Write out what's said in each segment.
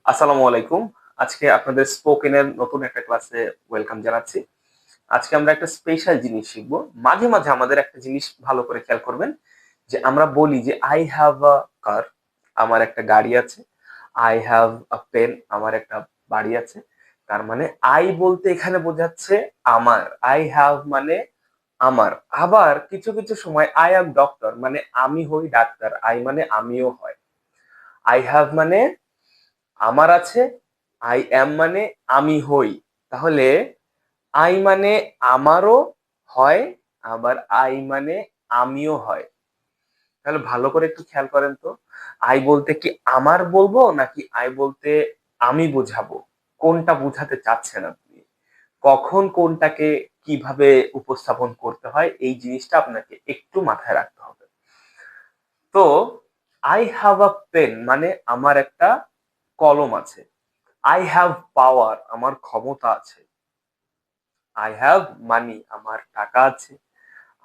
আসসালামু আলাইকুম। আজকে আপনাদের স্পোকেনের নতুন একটা ক্লাসে ওয়েলকাম জানাচ্ছি। আজকে আমরা একটা স্পেশাল জিনিস শিখবো। মাঝে মাঝে আমাদের একটা জিনিস ভালো করে খেয়াল করবেন যে আমরা বলি যে আই হ্যাভ আ কার, আমার একটা গাড়ি আছে। আই হ্যাভ আ পেন, আমার একটা বাড়ি আছে। তার মানে আই বলতে এখানে বোঝাচ্ছে আমার, আই হ্যাভ মানে আমার। আবার কিছু কিছু সময় আই অ্যাম ডক্টর মানে আমি হই ডাক্তার, আই মানে আমিও হয়। আই হ্যাভ মানে আমার আছে, আই অ্যাম মানে আমি হই। তাহলে আই মানে আমারও হয়, আবার আই মানে আমিও হয়। তাহলে ভালো করে একটু খেয়াল করেন তো, আই বলতে কি আমার বলবো নাকি আই বলতে আমি বোঝাবো? কোনটা বোঝাতে চাচ্ছেন আপনি? কখন কোনটাকে কিভাবে উপস্থাপন করতে হয় এই জিনিসটা আপনাকে একটু মাথায় রাখতে হবে। তো আই হ্যাভ আ পেন মানে আমার একটা কলম আছে। আই হ্যাভ পাওয়ার আমার ক্ষমতা আছে। আই হ্যাভ মানি আমার টাকা আছে।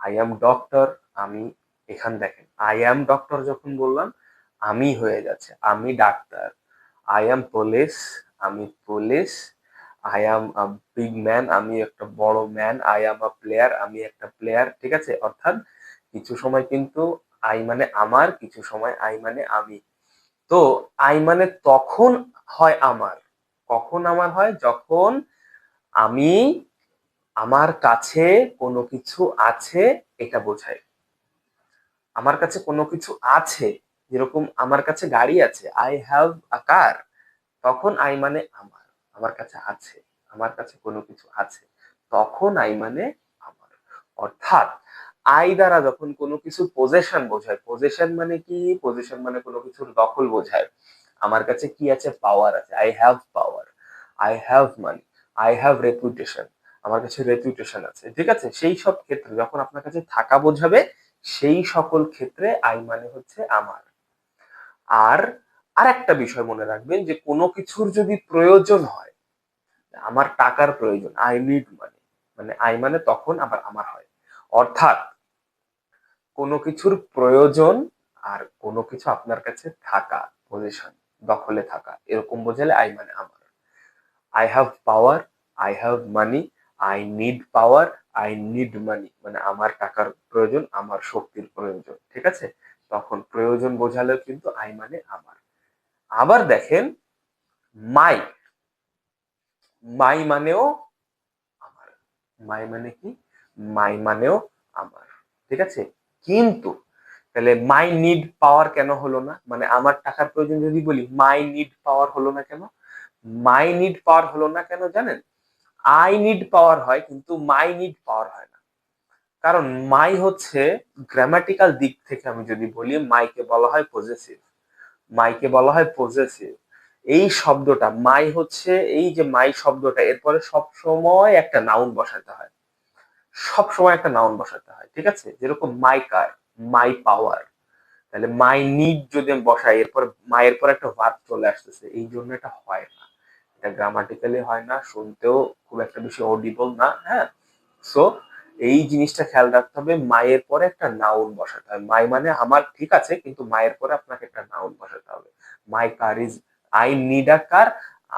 আই অ্যাম ডক্টর আমি, এখান দেখেন আই অ্যাম ডক্টর যখন বললাম আমি হয়ে যাচ্ছে আমি ডাক্তার। আই অ্যাম পুলিশ আমি police. I am a big man আমি একটা বড় man. I am a player আমি একটা প্লেয়ার। ঠিক আছে, অর্থাৎ কিছু সময় কিন্তু আই মানে আমার, কিছু সময় আই মানে আমি। তো আই মানে তখন হয় আমার, কখন আমার হয় যখন আমি, আমার কাছে কোনো কিছু আছে, এটা বোঝায়। আমার কাছে কোনো কিছু আছে, যেরকম আমার কাছে গাড়ি আছে, আই হ্যাভ আ কার। তখন আই মানে আমার, আমার কাছে আছে, আমার কাছে কোনো কিছু আছে, তখন আই মানে আমার। অর্থাৎ আই দ্বারা যখন কোনো কিছু পজেশন বোঝায়, পজেশন মানে কি, পজেশন মানে কোনো কিছুর দখল বোঝায়। আমার কাছে কি আছে, পাওয়ার আছে, I have power. I have money, I have reputation, আমার কাছে রেপুটেশন আছে। ঠিক আছে, সেই সব ক্ষেত্রে যখন আপনার কাছে থাকা বোঝাবে, সেই সকল ক্ষেত্রে আই মানে হচ্ছে আমার। আর আরেকটা বিষয় মনে রাখবেন যে কোনো কিছুর যদি প্রয়োজন হয়, আমার টাকার প্রয়োজন, আই নিড মানি, মানে আই মানে তখন আবার আমার হয়। অর্থাৎ কোনো কিছুর প্রয়োজন আর কোনো কিছু আপনার কাছে থাকা, পজিশন, দখলে থাকা, এরকম বোঝালে আই মানে আমার। I have power, I have money, I need power, I need money, মানে আমার টাকার প্রয়োজন, আমার শক্তির প্রয়োজন। ঠিক আছে, তখন প্রয়োজন বোঝালেও কিন্তু আই মানে আমার। আবার দেখেন মাই, মাই মানেও আমার। মাই মানে কি, মাই মানেও আমার। ঠিক আছে, কিন্তু তাহলে মাই নিড পাওয়ার কেন হলো না, মানে আমার টাকার প্রয়োজন যদি বলি মাই নিড পাওয়ার হলো না কেন? মাই নিড পাওয়ার হলো না কেন জানেন? আই নিড পাওয়ার হয় কিন্তু মাই নিড পাওয়ার হয় না। কারণ মাই হচ্ছে গ্রামাটিক্যাল দিক থেকে আমি যদি বলি, মাইকে বলা হয় পজেসিভ, মাইকে বলা হয় পজেসিভ। এই শব্দটা মাই হচ্ছে, এই যে মাই শব্দটা এরপরে সব সময় একটা নাউন বসাতে হয়, সব সময় একটা নাউন বসাতে হয়। ঠিক আছে, যেরকম মাই কার, মাই পাওয়ার। তাহলে মাই নিড যদি আমি বসাই, এরপর মায়ের পর একটা ভার্ব চলে আসতেছে, এই জন্য এটা হয় না। এটা গ্রামাটিক্যালি হয় না, শুনতেও খুব একটা বেশি অডিবল না। হ্যাঁ, সো এই জিনিসটা খেয়াল রাখতে হবে, মায়ের পরে একটা নাউন বসাতে হবে। মাই মানে আমার, ঠিক আছে, কিন্তু মায়ের পরে আপনাকে একটা নাউন বসাতে হবে। My car is, I need a car,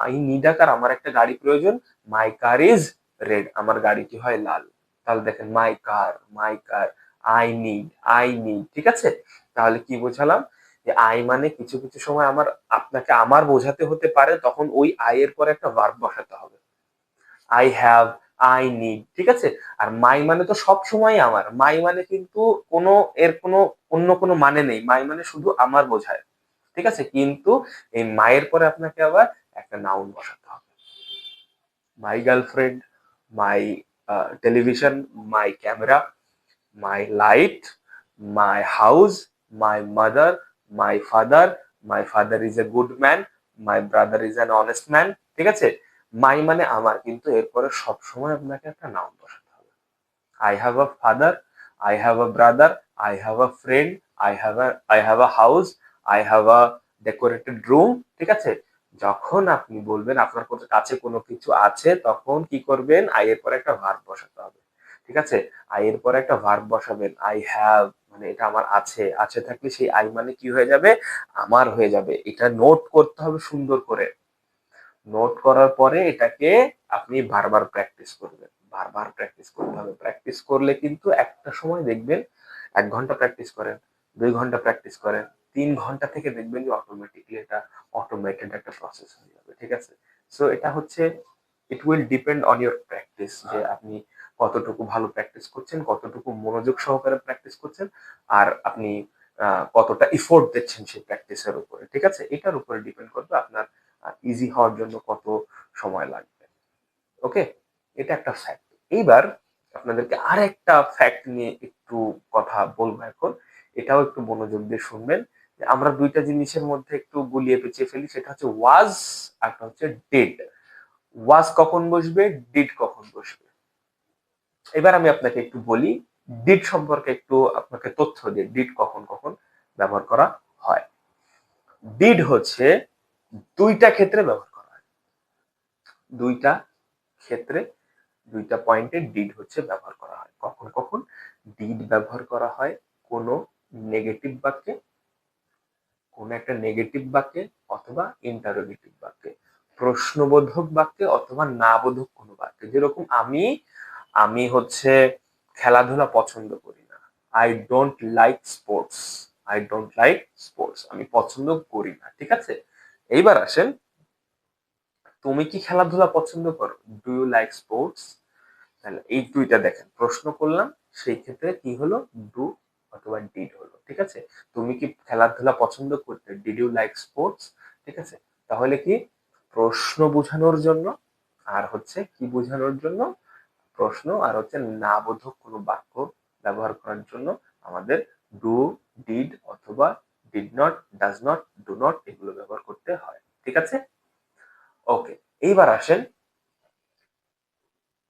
I need a car আমার একটা গাড়ি প্রয়োজন। মাই কার ইজ রেড, আমার গাড়িটি হয় লাল। তাহলে দেখেন মাই কার, মাই কার, আই নিড, আই নিড। ঠিক আছে, তাহলে কি বোঝালাম, যে আই মানে কিছু কিছু সময় আমার, আপনাকে আমার বোঝাতে হতে পারে, তখন ওই আই এর পরে একটা ভার্ব বসাতে হবে। I have, I need. ঠিক আছে, আর মাই মানে তো সব সময় আমার, মাই মানে কিন্তু কোনো, এর কোনো অন্য কোনো মানে নেই, মাই মানে শুধু আমার বোঝায়। ঠিক আছে, কিন্তু এই মায়ের পরে আপনাকে আবার একটা নাউন বসাতে হবে। My girlfriend, my television, my camera, my light, my house, my mother, my father, my father is a good man, my brother is an honest man. ঠিক আছে, মাই মানে আমার, কিন্তু এরপরে সবসময় আপনাকে একটা নাউন বসাতে হবে। I have a father, I have a brother, I have a friend, I have a house, I have a decorated room. ঠিক আছে, যখন আপনি বলবেন আপনার কাছে কোনো কিছু আছে, তখন কি করবেন, আই এর পরে একটা ভার্ব বসাতে হবে। ঠিক আছে, আই এর পরে একটা ভার্ব বসাবেন। আই হ্যাভ মানে এটা আমার আছে, আছে থাকলে সেই আই মানে কি হয়ে যাবে, আমার হয়ে যাবে। এটা নোট করতে হবে সুন্দর করে। নোট করার পরে এটাকে আপনি বারবার প্র্যাকটিস করবেন, বারবার প্র্যাকটিস করতে হবে। প্র্যাকটিস করলে কিন্তু একটা সময় দেখবেন 1 ঘন্টা প্র্যাকটিস করেন, 2 ঘন্টা প্র্যাকটিস করেন, 3 ঘন্টা থেকে দেখবেন যে অটোমেটিকলি এটা অটোমেটেড একটা প্রসেস হয়ে যাবে, ঠিক আছে? সো এটা হচ্ছে it will depend on your practice, যে আপনি কতটুকু ভালো প্র্যাকটিস করছেন, কতটুকু মনোযোগ সহকারে প্র্যাকটিস করছেন, আর আপনি কতটা ইফোর্ট দিচ্ছেন সেই প্র্যাকটিসের উপরে, ঠিক আছে? এটার উপরে ডিপেন্ড করবে আপনার ইজি হওয়ার জন্য কত সময় লাগবে। ওকে, এটা একটা ফ্যাক্ট। এইবার আপনাদেরকে আরেকটা ফ্যাক্ট নিয়ে একটু কথা বলবো এখন, এটাও একটু মনোযোগ দিয়ে শুনবেন। যে আমরা দুইটা জিনিসের মধ্যে একটু গুলিয়ে পেঁচিয়ে ফেলি, সেটা হচ্ছে ওয়াজ আর একটা হচ্ছে ডিড। ওয়াজ কখন বসবে, ডিড কখন বসবে। এবার আমি আপনাকে একটু বলি ডিড সম্পর্কে, একটু আপনাকে তথ্য দিই ডিড কখন কখন ব্যবহার করা হয়। ডিড হচ্ছে দুইটা ক্ষেত্রে ব্যবহার করা হয়, দুইটা ক্ষেত্রে, দুইটা পয়েন্টে ডিড হচ্ছে ব্যবহার করা হয়। কখন কখন ডিড ব্যবহার করা হয়? কোনো নেগেটিভ বাক্যে, কোনো একটা নেগেটিভ বাক্যে, অথবা ইন্টারোগেটিভ বাক্যে, প্রশ্নবোধক বাক্যে অথবা না বোধক কোনো বাক্যে। যেরকম আমি আমি হচ্ছে খেলাধুলা পছন্দ করি না, I don't like sports, I don't like sports, আমি পছন্দ করি না, ঠিক আছে? এইবার আসেন, তুমি কি খেলাধুলা পছন্দ করো? Do you like sports? তাহলে এই দুইটা দেখেন, প্রশ্ন করলাম, সেই ক্ষেত্রে কি হলো, ডু অথবা ডিড হলো, ঠিক আছে? তুমি কি খেলাধুলা পছন্দ করতে, ডিড ইউ লাইক স্পোর্টস, ঠিক আছে? তাহলে কি প্রশ্ন বোঝানোর জন্য, আর হচ্ছে কি বোঝানোর জন্য, প্রশ্ন আর হচ্ছে না বোধক কোনো বাক্য ব্যবহার করার জন্য আমাদের ডু, ডিড অথবা did not, does not, do not এগুলো ব্যবহার করতে হয়, ঠিক আছে? ওকে, এইবার আসেন,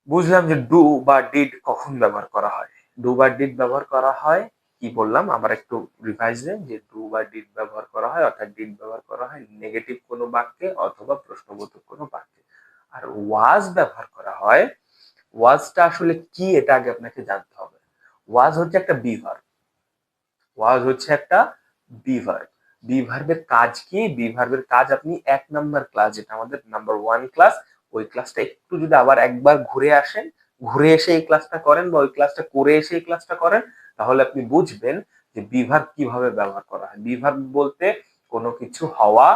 বুঝলাম যে ডু বা ডিড কখন ব্যবহার করা হয়। ডু বা ডিড ব্যবহার করা হয়, কি বললাম আবার একটু রিভাইজ দেন, যে ডু বা ডিড ব্যবহার করা হয়, অর্থাৎ ডিড ব্যবহার করা হয় নেগেটিভ কোনো বাক্যে অথবা প্রশ্নবোধক কোনো বাক্যে। আর ওয়াজ ব্যবহার করা হয়, ওয়াজটা আসলে কি এটা আগে আপনাকে জানতে হবে। ওয়াজ হচ্ছে একটা বিভার্ব, ওয়াজ হচ্ছে একটা বিভার্ব। বিভার্বের কাজ কি? বিভার্বের কাজ আপনি 1 নাম্বার ক্লাস, যেটা আমাদের নাম্বার 1 ক্লাস, ওই ক্লাসটা একটু যদি আবার একবার ঘুরে আসেন, ঘুরে এসে এই ক্লাসটা করেন, বা ওই ক্লাসটা করে এসে এই ক্লাসটা করেন, তাহলে আপনি বুঝবেন যে বিভার্ব কিভাবে ব্যবহার করা হয়। বিভার্ব বলতে কোনো কিছু হওয়া,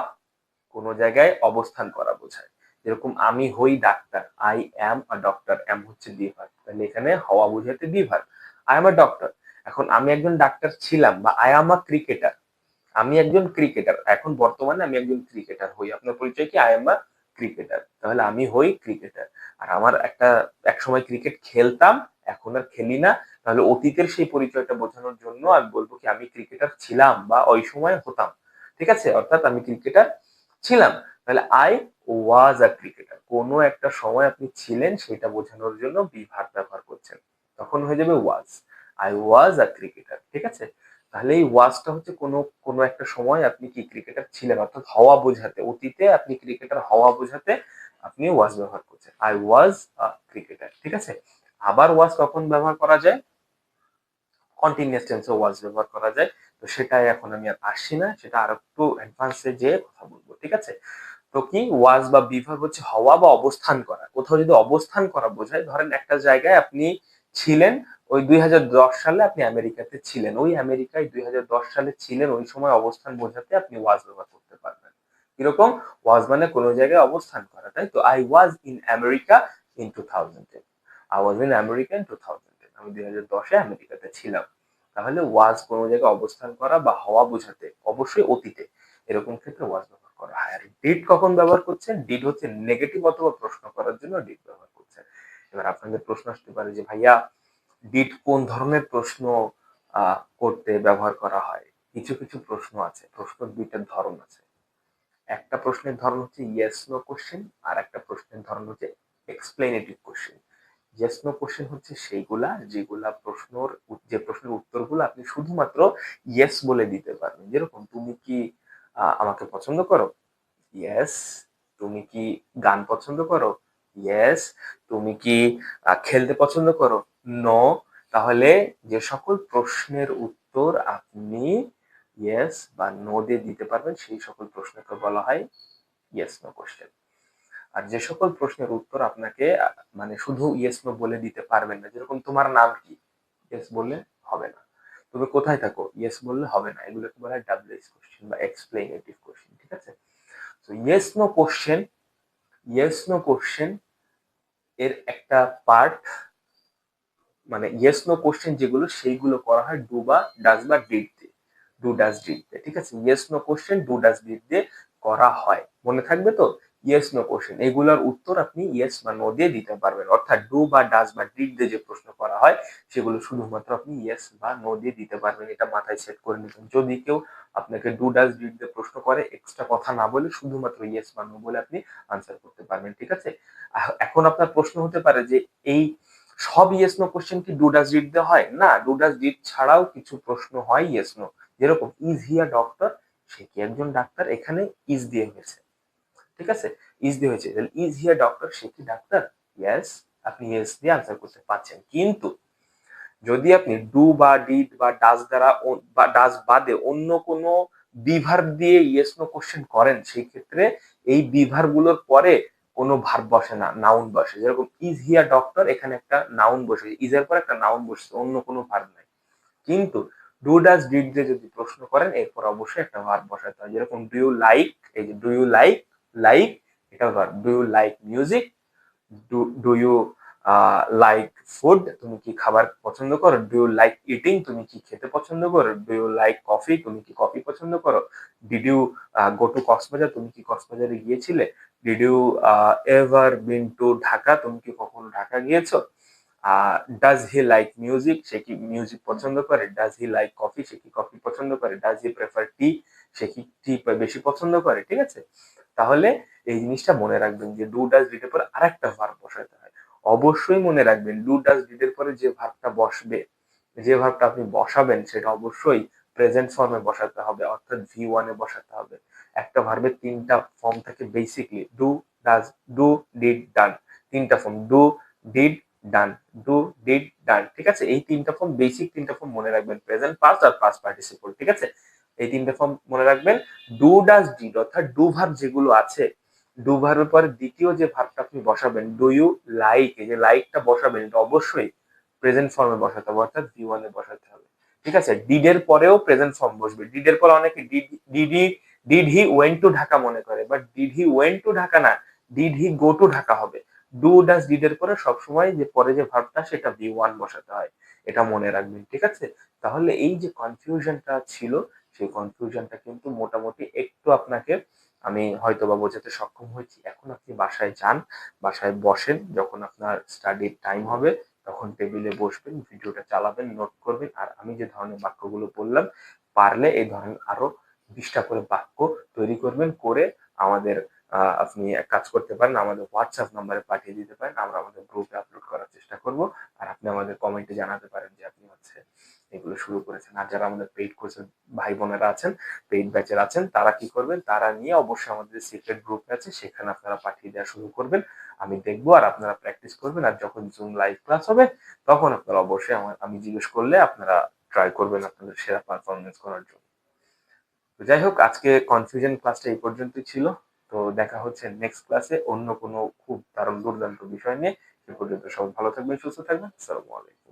কোনো জায়গায় অবস্থান করা বোঝায়। যেরকম আমি হই ডাক্তার, I am a doctor, am হচ্ছে বিভার্ব, তাহলে এখানে হওয়া বোঝাতে be verb. I am a doctor, এখন আমি একজন ডাক্তার ছিলাম, বা আই অ্যাম আ ক্রিকেটার, আমি একজন ক্রিকেটার, এখন বর্তমানে আমি একজন ক্রিকেটার হই। আপনার পরিচয় কি? আই এম আ ক্রিকেটার, তাহলে আমি হই ক্রিকেটার। আর আমার একটা একসময় ক্রিকেট খেলতাম, এখন আর খেলি না, তাহলে অতীতের সেই পরিচয়টা বোঝানোর জন্য আমি বলবো কি আমি ক্রিকেটার ছিলাম বা ওই সময় হতাম, ঠিক আছে? অর্থাৎ আমি ক্রিকেটার ছিলাম, তাহলে আই ওয়াজ আ ক্রিকেটার, কোনো একটা সময় আপনি ছিলেন সেটা বোঝানোর জন্য বি ভার্ব ব্যবহার করছেন, তখন হয়ে যাবে ওয়াজ। আই ওয়াজ আ ক্রিকেটার, ঠিক আছে? তাহলে এই ওয়াজটা হচ্ছে কোনো কোনো একটা সময় আপনি কি ক্রিকেটার ছিলেন, অর্থাৎ হওয়া বোঝাতে, অতীতে আপনি ক্রিকেটার হওয়া বোঝাতে আপনি ওয়াজ ব্যবহার করছেন, আই ওয়াজ আ ক্রিকেটার, ঠিক আছে? আবার ওয়াজ কখন ব্যবহার করা যায়? কন্টিনিউয়াস টেন্সে ওয়াজ ব্যবহার করা যায়। তো সেটাই এখন আমি আর আসছি না, সেটা আর একটু অ্যাডভান্সে যেয়ে কথা বলবো, ঠিক আছে? তো কি ওয়াজ বা বিভাগ হচ্ছে হওয়া বা অবস্থান করা। কোথাও যদি অবস্থান করা বোঝায়, ধরেন একটা জায়গায় আপনি ছিলেন, ওই 2010 সালে আপনি আমেরিকাতে ছিলেন, ওই আমেরিকায় 2010 সালে ছিলেন, ওই সময় অবস্থান বোঝাতে আপনি ওয়াজ ব্যবহার করতে পারবেন। কিরকম? ওয়াজ মানে কোনো জায়গায় অবস্থান করা, তাই তো? I was in America in 2010, I was in America in 2010, আমি 2010-এ আমেরিকাতে ছিলাম। তাহলে ওয়াজ কোনো জায়গায় অবস্থান করা বা হওয়া বোঝাতে, অবশ্যই অতীতে, এরকম ক্ষেত্রে ওয়াজ ব্যবহার করা হয়। আর ডিড কখন ব্যবহার করছেন? ডিড হচ্ছে নেগেটিভ অথবা প্রশ্ন করার জন্য ডিড ব্যবহার করছেন। এবার আপনাদের প্রশ্ন আসতে পারে যে ভাইয়া ডিড কোন ধরনের প্রশ্ন করতে ব্যবহার করা হয়? কিছু কিছু প্রশ্ন আছে, প্রশ্নের দুইটা ধরন আছে। একটা প্রশ্নের ধরন হচ্ছে ইয়েস নো কোশ্চেন, আর একটা প্রশ্নের ধরন হচ্ছে এক্সপ্লেনেটিভ কোশ্চেন। ইয়েস নো কোশ্চেন হচ্ছে সেইগুলা যেগুলা যে প্রশ্নের উত্তরগুলো আপনি শুধুমাত্র ইয়েস বলে দিতে পারবেন। যেরকম তুমি কি আমাকে পছন্দ করো? ইয়েস। তুমি কি গান পছন্দ করো? ইয়েস। তুমি কি খেলতে পছন্দ করো? নো। তাহলে যে সকল প্রশ্নের উত্তর আপনি ইয়েস বা নো দিয়ে দিতে পারবেন, সেই সকল প্রশ্নকে বলা হয় ইয়েস নো কোশ্চেন। আর যে সকল প্রশ্নের উত্তর আপনাকে মানে শুধু ইয়েস নো বলে দিতে পারবেন না, যেরকম তোমার নাম কি, ইয়েস বললে হবে না। তুমি কোথায় থাকো, ইয়েস বললে হবে না। এগুলোকে বলা হয় ডাব্লিউএইচ কোশ্চেন বা এক্সপ্লেনেটিভ কোশ্চেন, ঠিক আছে? তো ইয়েস নো কোশ্চেন এর একটা পার্ট, মানে ইয়েস নো কোশ্চেন যেগুলো সেইগুলো করা হয় ডু বা ডাজ বা ডিড দিয়ে, ডু ডাজ ডিড দিয়ে, ঠিক আছে? Yes no question do does did দিয়ে করা হয়, মনে থাকবে তো? ইয়েস নো কোশ্চেন এগুলোর উত্তর আপনি ইয়েস বা নো দিয়ে দিতে পারবেন, অর্থাৎ ডু বা ডাজ বা ডিড দিয়ে যে প্রশ্ন করা হয় সেগুলো শুধুমাত্র আপনি ইয়েস বা নো দিয়ে দিতে পারবেন। এটা মাথায় সেট করে নেবেন। যদি কেউ আপনাকে ডু ডাজ ডিড দিয়ে প্রশ্ন করে, এক্সট্রা কথা না বলে শুধুমাত্র ইয়েস বা নো বলে আপনি আনসার করতে পারবেন, ঠিক আছে? এখন আপনার প্রশ্ন হতে পারে যে এই সব ইয়েস নো কোশ্চেন কি ডু ডাজ ডিড দিয়ে হয়? না, ডু ডাজ ডিড ছাড়াও কিছু প্রশ্ন হয় ইয়েস নো। যেরকম ইজ হি আ ডক্টর, সে কি একজন ডাক্তার, এখানে ইজ দিয়ে হয়েছে, ঠিক আছে? ইজ দিয়ে হয়েছে, ইজ হি আ ডক্টর, সে কি ডাক্তার? ইয়েস, আপনি ইয়েস দিয়ে আনসার করতে পারছেন। কিন্তু যদি আপনি ডু বা ডিড বা ডাজ দ্বারা বা ডাজ বাদে অন্য কোনো বিভার দিয়ে ইয়েস নো কোশ্চেন করেন, সেই ক্ষেত্রে এই বিভার গুলোর পরে কোনো ভার্ব বসে না, নাউন বসে। যেরকম ইজ হি আ ডক্টর, এখানে একটা নাউন বসে, ইজ এর পর একটা নাউন বসছে, অন্য কোনো ভার্ব নাই। কিন্তু ডু ডাজ ডিড দিয়ে যদি প্রশ্ন করেন, এরপর অবশ্যই একটা ভার্ব বসাতে হয়। যেরকম ডু ইউ লাইক, এই যে ডু ইউ লাইক, লাইক এটা verb. Do you like music, do you like food, তুমি কি খাবার পছন্দ করো? ডু ইউ লাইক ইটিং, তুমি কি খেতে পছন্দ করো? ডু ইউ লাইক কফি, তুমি কি কফি পছন্দ করো? Did you go to Cox's Bazar, তুমি কি কক্সবাজারে গিয়েছিলে? Did you ever been to Dhaka, তুমি কি কখনো ঢাকা গিয়েছো? ডাজ হি লাইক মিউজিক, সে কি মিউজিক পছন্দ করে? ডাজ হি লাইক কফি, সে কি কফি পছন্দ করে? ডাজ হি প্রেফার টি, সে কি টি বেশি পছন্দ করে, ঠিক আছে? তাহলে এই জিনিসটা মনে রাখবেন যে ডু ডাজ ডিড এর পরে আরেকটা ভার্ব বসাতে হয়। অবশ্যই মনে রাখবেন ডু ডাজ ডিড এর পরে যে ভার্বটা বসবে, যে ভার্বটা আপনি বসাবেন সেটা অবশ্যই প্রেজেন্ট ফর্মে বসাতে হবে, অর্থাৎ ভি1 এ বসাতে হবে। একটা ভার্বের তিনটা ফর্ম থাকে basically, do, does, do, did, done. তিনটা form, do, did, done, do, did, done, ঠিক আছে? এই তিনটা ফর্ম, বেসিক তিনটা ফর্ম মনে রাখবেন, প্রেজেন্ট পাস্ট আর পাস্ট পার্টিসিপল, ঠিক আছে? এই তিনটা ফর্ম মনে রাখবেন। ডু ডাজ ডিড অর্থাৎ ডু ভার্ব যেগুলো আছে, ডু ভার্বের পরে দ্বিতীয় যে ভার্বটা আপনি বসাবেন, ডু ইউ লাইক, এই যে লাইকটা বসাবেন এটা অবশ্যই প্রেজেন্ট ফর্মে বসাতে হবে, অর্থাৎ ভি1 এ বসাতে হবে, ঠিক আছে? ডিড এর পরেও প্রেজেন্ট ফর্ম বসবে। ডিড এর পরে অনেকে did he went to Dhaka মনে করে, but did he went to Dhaka না, did he go to Dhaka হবে। ডু ডাজ ডিড এর পরে সবসময় যে পরে যে ভার্বটা সেটা ভি1 বসাতে হয়, এটা মনে রাখবেন, ঠিক আছে? তাহলে এই যে কনফিউশনটা ছিল, সেই কনফিউশনটা কিন্তু মোটামুটি একটু আপনাকে আমি হয়তোবা বোঝাতে সক্ষম হয়েছি। এখন আপনি বাসায় যান, বাসায় বসেন, যখন আপনার স্টাডির টাইম হবে তখন টেবিলে বসবেন, ভিডিওটা চালাবেন, নোট করবেন, আর আমি যে ধরনের বাক্যগুলো বললাম, পারলে এই ধরনের আরো 20টা করে বাক্য তৈরি করবেন, করে আমাদের আপনি এক কাজ করতে পারেন, আমাদের হোয়াটসঅ্যাপ নাম্বারে পাঠিয়ে দিতে পারেন, আমরা আমাদের গ্রুপে আপলোড করার চেষ্টা করব। আর আপনি আমাদের কমেন্টে জানাতে পারেন যে আপনি হচ্ছে এগুলো শুরু করেছেন। আর যারা আমাদের পেইড কোর্সের ভাই বোনেরা আছেন, পেইড ব্যাচের আছেন, তারা কি করবেন, তারা নিয়ে অবশ্যই আমাদের সিক্রেট গ্রুপে আছে, সেখানে আপনারা পাঠিয়ে দেওয়া শুরু করবেন। আমি দেখবো আর আপনারা প্র্যাকটিস করবেন, আর যখন জুম লাইভ ক্লাস হবে তখন আপনারা অবশ্যই আমি জিজ্ঞেস করলে আপনারা ট্রাই করবেন আপনাদের সেরা পারফরমেন্স করার জন্য। তো যাই হোক, আজকে কনফিউশন ক্লাসটা এই পর্যন্তই ছিল। তো দেখা হচ্ছে নেক্সট ক্লাসে অন্য কোনো খুব দারুণ দুর্দান্ত বিষয় নিয়ে। সে পর্যন্ত সবাই ভালো থাকবেন, সুস্থ থাকবেন। আসসালামু আলাইকুম।